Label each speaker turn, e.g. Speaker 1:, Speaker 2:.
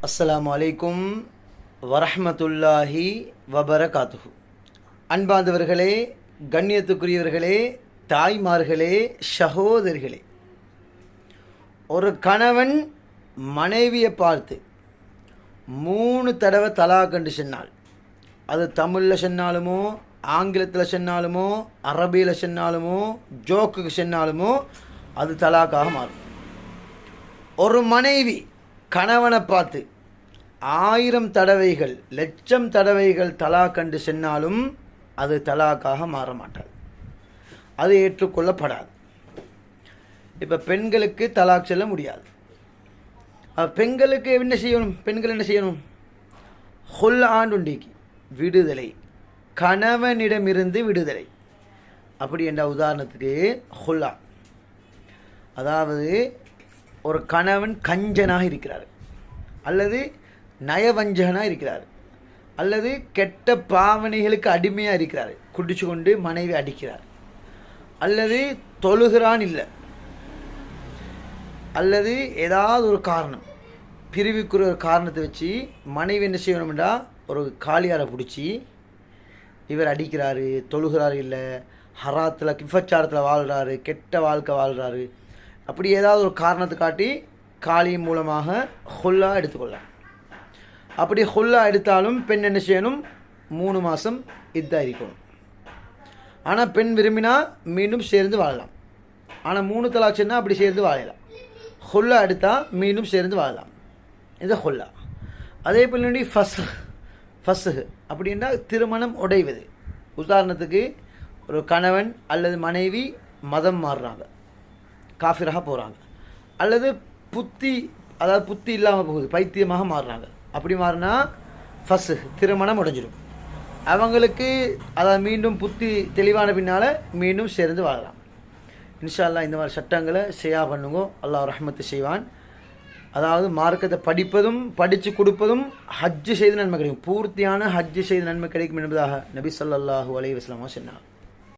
Speaker 1: அஸ்ஸலாமு அலைக்கும் வரஹ்மத்துல்லாஹி வபரகாத்துஹு. அன்பாந்தவர்களே, கண்ணியத்துக்குரியவர்களே, தாய்மார்களே, சகோதரிகளே, ஒரு கணவன் மனைவியை பார்த்து 3 தடவை தலாக் சொன்னால், அது தமிழில் சொன்னாலுமோ, ஆங்கிலத்தில் சொன்னாலுமோ, அரபியில் சொன்னாலுமோ, ஜோக்குக்கு சொன்னாலுமோ அது தலாக்காக மாறும். ஒரு மனைவி கணவனை பார்த்து 1000 தடவைகள், 1,00,000 தடவைகள் தலாக் சொன்னாலும் அது தலாக்காக மாற மாட்டாது, அது ஏற்றுக்கொள்ளப்படாது. இப்போ பெண்களுக்கு தலாக் சொல்ல முடியாது. பெண்களுக்கு என்ன செய்யணும்? பெண்கள் என்ன செய்யணும்? ஹுல்ஆண்டுண்டிக்கு விடுதலை, கணவனிடமிருந்து விடுதலை. அப்படி என்ற உதாரணத்துக்கு ஹுல்லா, அதாவது ஒரு கணவன் கஞ்சனாக இருக்கிறார், அல்லது நயவஞ்சகனாக இருக்கிறார், அல்லது கெட்ட பாவனைகளுக்கு அடிமையாக இருக்கிறார், குடிச்சு கொண்டு மனைவி அடிக்கிறார், அல்லது தொழுகிறான் இல்லை, அல்லது ஏதாவது ஒரு காரணம், பிரிவுக்குரிய ஒரு காரணத்தை வச்சு மனைவி என்ன செய்யணும்டா, ஒரு காளியாரை பிடிச்சி இவர் அடிக்கிறாரு, தொழுகிறாரு இல்லை, ஹராத்தில் கிஃபச்சாரத்தில் வாழ்கிறாரு, கெட்ட வாழ்க்கை வாழ்கிறாரு, அப்படி ஏதாவது ஒரு காரணத்தை காட்டி காளியின் மூலமாக ஹுல்லா எடுத்துக்கொள்ளலாம். அப்படி ஹுல்லா எடுத்தாலும் பெண் என்ன செய்யணும்? 3 மாதம் இதாக இருக்கணும். ஆனால் பெண் விரும்பினா மீண்டும் சேர்ந்து வாழலாம். ஆனால் 3 தலாக் சொன்னால் அப்படி சேர்ந்து வாழலாம். ஹுல்லா எடுத்தால் மீண்டும் சேர்ந்து வாழலாம். இது ஹுல்லா. அதே போல் ஃபஸ்ஹு அப்படின்னா திருமணம் உடைவது. உதாரணத்துக்கு ஒரு கணவன் அல்லது மனைவி மதம் மாறுறாங்க, காஃபிராக போகிறாங்க, அல்லது புத்தி இல்லாமல் போகுது, பைத்தியமாக மாறுறாங்க. அப்படி மாறினா ஃபஸ்ஹு, திருமணம் உடைஞ்சிடும். அவங்களுக்கு அதாவது மீண்டும் புத்தி தெளிவான பின்னால் மீண்டும் சேர்ந்து வாழலாம். இன்ஷா அல்லாஹ் இந்த மாதிரி சட்டங்களை செய்யா பண்ணுங்க, அல்லாஹ் ரஹ்மத்து செய்வான். அதாவது மார்க்கத்தை படிப்பதும் படித்து கொடுப்பதும் ஹஜ்ஜு செய்து நன்மை கிடைக்கும், பூர்த்தியான ஹஜ்ஜு செய்து நன்மை கிடைக்கும் என்பதாக நபி ஸல்லல்லாஹு அலைஹி வஸல்லம் சொன்னார்.